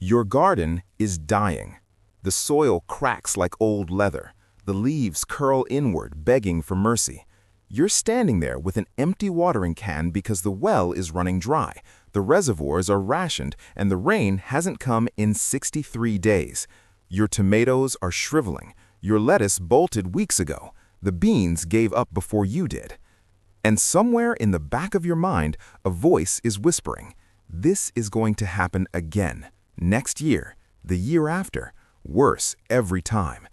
Your garden is dying. The soil cracks like old leather. The leaves curl inward, begging for mercy. You're standing there with an empty watering can because the well is running dry, the reservoirs are rationed, and the rain hasn't come in 63 days. Your tomatoes are shriveling. Your lettuce bolted weeks ago. The beans gave up before you did. And somewhere in the back of your mind, a voice is whispering, "This is going to happen again. Next year, the year after, worse every time."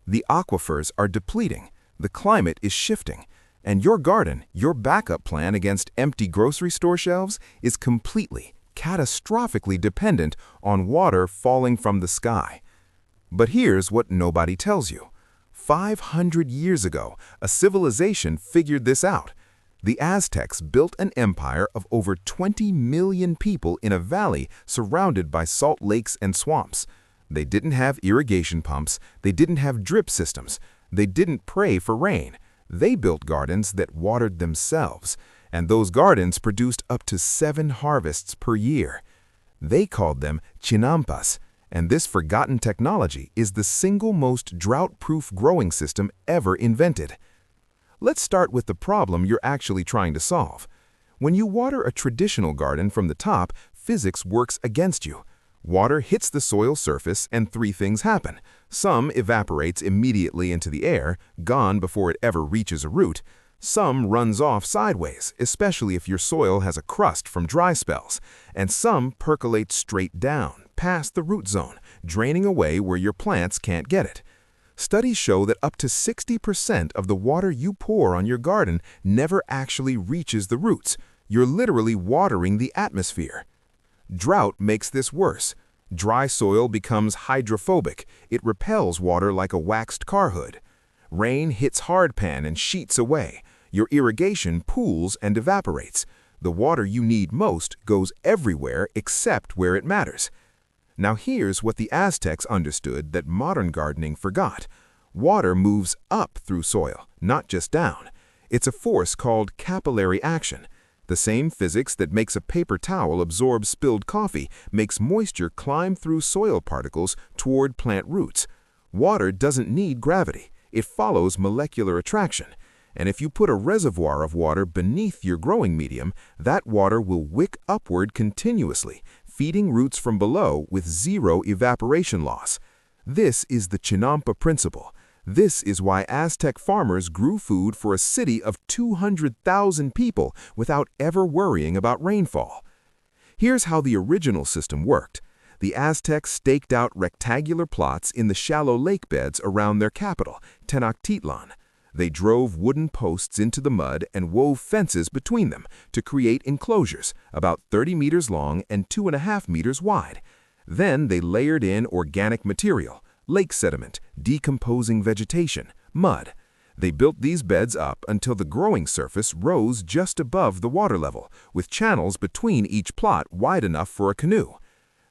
The aquifers are depleting, the climate is shifting, and your garden, your backup plan against empty grocery store shelves, is completely, catastrophically dependent on water falling from the sky. But here's what nobody tells you. 500 years ago, a civilization figured this out. The Aztecs built an empire of over 20 million people in a valley surrounded by salt lakes and swamps. They didn't have irrigation pumps, they didn't have drip systems, they didn't pray for rain. They built gardens that watered themselves, and those gardens produced up to 7 harvests per year. They called them chinampas, and this forgotten technology is the single most drought-proof growing system ever invented. Let's start with the problem you're actually trying to solve. When you water a traditional garden from the top, physics works against you. Water hits the soil surface and 3 things happen. Some evaporates immediately into the air, gone before it ever reaches a root. Some runs off sideways, especially if your soil has a crust from dry spells. And some percolates straight down, past the root zone, draining away where your plants can't get it. Studies show that up to 60% of the water you pour on your garden never actually reaches the roots. You're literally watering the atmosphere. Drought makes this worse. Dry soil becomes hydrophobic. It repels water like a waxed car hood. Rain hits hardpan and sheets away. Your irrigation pools and evaporates. The water you need most goes everywhere except where it matters. Now here's what the Aztecs understood that modern gardening forgot. Water moves up through soil, not just down. It's a force called capillary action. The same physics that makes a paper towel absorb spilled coffee makes moisture climb through soil particles toward plant roots. Water doesn't need gravity. It follows molecular attraction. And if you put a reservoir of water beneath your growing medium, that water will wick upward continuously, feeding roots from below with 0 evaporation loss. This is the Chinampa principle. This is why Aztec farmers grew food for a city of 200,000 people without ever worrying about rainfall. Here's how the original system worked. The Aztecs staked out rectangular plots in the shallow lake beds around their capital, Tenochtitlan. They drove wooden posts into the mud and wove fences between them to create enclosures about 30 meters long and 2.5 meters wide. Then they layered in organic material, lake sediment, decomposing vegetation, mud. They built these beds up until the growing surface rose just above the water level, with channels between each plot wide enough for a canoe.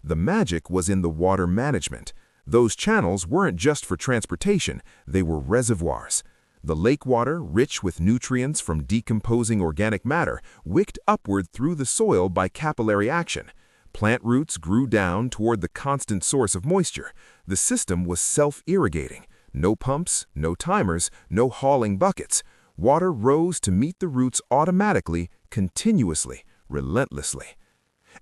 The magic was in the water management. Those channels weren't just for transportation, they were reservoirs. The lake water, rich with nutrients from decomposing organic matter, wicked upward through the soil by capillary action. Plant roots grew down toward the constant source of moisture. The system was self-irrigating. No pumps, no timers, no hauling buckets. Water rose to meet the roots automatically, continuously, relentlessly.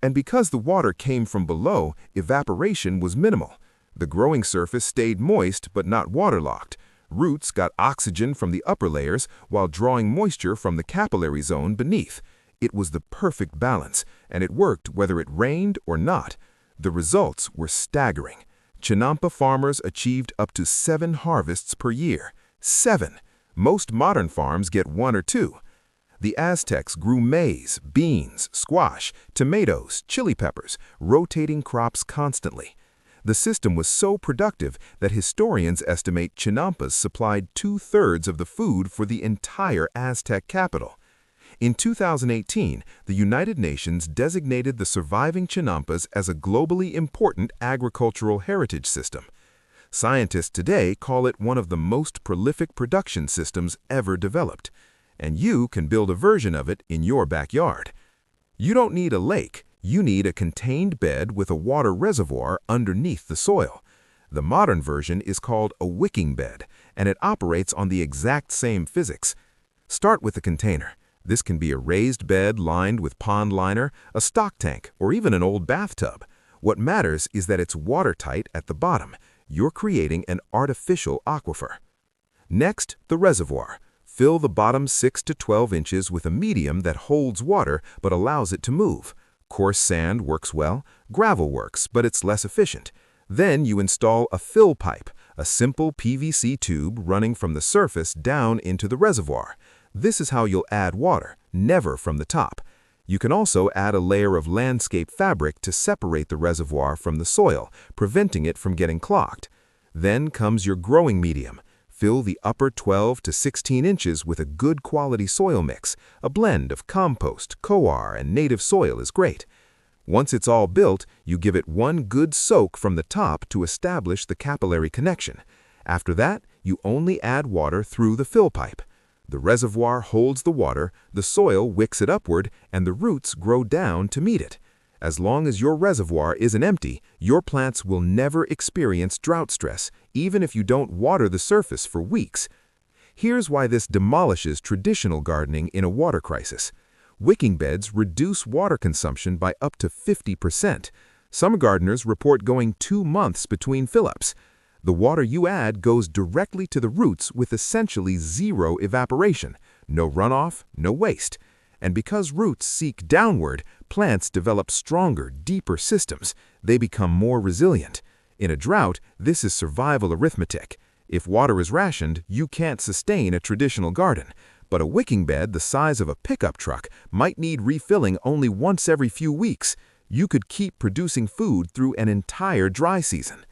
And because the water came from below, evaporation was minimal. The growing surface stayed moist but not waterlogged. Roots got oxygen from the upper layers while drawing moisture from the capillary zone beneath. It was the perfect balance, and it worked whether it rained or not. The results were staggering. Chinampa farmers achieved up to 7 harvests per year. 7! Most modern farms get 1 or 2. The Aztecs grew maize, beans, squash, tomatoes, chili peppers, rotating crops constantly. The system was so productive that historians estimate chinampas supplied 2/3 of the food for the entire Aztec capital. In 2018, the United Nations designated the surviving chinampas as a globally important agricultural heritage system. Scientists today call it one of the most prolific production systems ever developed, and you can build a version of it in your backyard. You don't need a lake, You need a contained bed with a water reservoir underneath the soil. The modern version is called a wicking bed, and it operates on the exact same physics. Start with a container. This can be a raised bed lined with pond liner, a stock tank, or even an old bathtub. What matters is that it's watertight at the bottom. You're creating an artificial aquifer. Next, the reservoir. Fill the bottom 6 to 12 inches with a medium that holds water but allows it to move. Coarse sand works well, gravel works, but it's less efficient. Then you install a fill pipe, a simple PVC tube running from the surface down into the reservoir. This is how you'll add water, never from the top. You can also add a layer of landscape fabric to separate the reservoir from the soil, preventing it from getting clogged. Then comes your growing medium. Fill the upper 12 to 16 inches with a good quality soil mix. A blend of compost, coir, and native soil is great. Once it's all built, you give it one good soak from the top to establish the capillary connection. After that, you only add water through the fill pipe. The reservoir holds the water, the soil wicks it upward, and the roots grow down to meet it. As long as your reservoir isn't empty, your plants will never experience drought stress, even if you don't water the surface for weeks. Here's why this demolishes traditional gardening in a water crisis. Wicking beds reduce water consumption by up to 50%. Some gardeners report going 2 months between fill-ups. The water you add goes directly to the roots with essentially zero evaporation, no runoff, no waste. And because roots seek downward, plants develop stronger, deeper systems. They become more resilient. In a drought, this is survival arithmetic. If water is rationed, you can't sustain a traditional garden. But a wicking bed the size of a pickup truck might need refilling only once every few weeks. You could keep producing food through an entire dry season.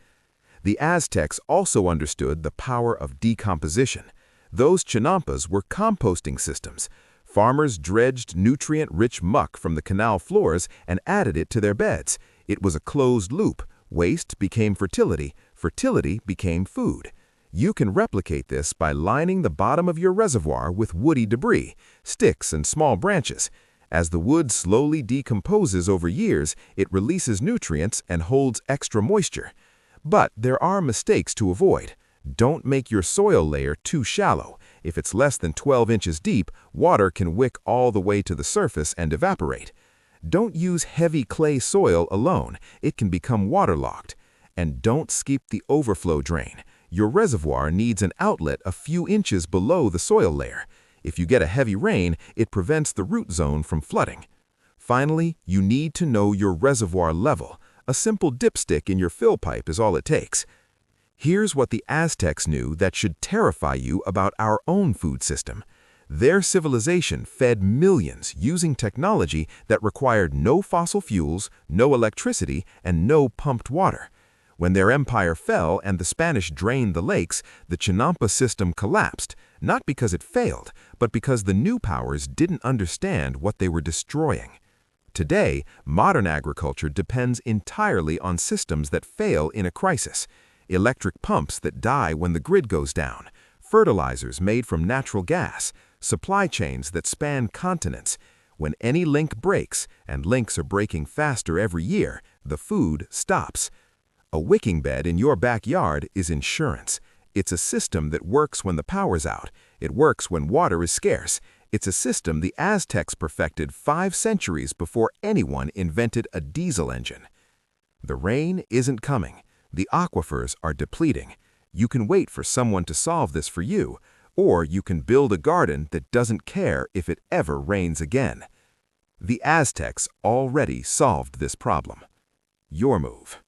The Aztecs also understood the power of decomposition. Those chinampas were composting systems. Farmers dredged nutrient-rich muck from the canal floors and added it to their beds. It was a closed loop. Waste became fertility. Fertility became food. You can replicate this by lining the bottom of your reservoir with woody debris, sticks, and small branches. As the wood slowly decomposes over years, it releases nutrients and holds extra moisture. But there are mistakes to avoid. Don't make your soil layer too shallow. If it's less than 12 inches deep, water can wick all the way to the surface and evaporate. Don't use heavy clay soil alone. It can become waterlogged. And don't skip the overflow drain. Your reservoir needs an outlet a few inches below the soil layer. If you get a heavy rain, it prevents the root zone from flooding. Finally, you need to know your reservoir level. A simple dipstick in your fill pipe is all it takes. Here's what the Aztecs knew that should terrify you about our own food system. Their civilization fed millions using technology that required no fossil fuels, no electricity, and no pumped water. When their empire fell and the Spanish drained the lakes, the Chinampa system collapsed, not because it failed, but because the new powers didn't understand what they were destroying. Today, modern agriculture depends entirely on systems that fail in a crisis. Electric pumps that die when the grid goes down, fertilizers made from natural gas, supply chains that span continents. When any link breaks, and links are breaking faster every year, the food stops. A wicking bed in your backyard is insurance. It's a system that works when the power's out. It works when water is scarce. It's a system the Aztecs perfected 5 centuries before anyone invented a diesel engine. The rain isn't coming. The aquifers are depleting. You can wait for someone to solve this for you, or you can build a garden that doesn't care if it ever rains again. The Aztecs already solved this problem. Your move.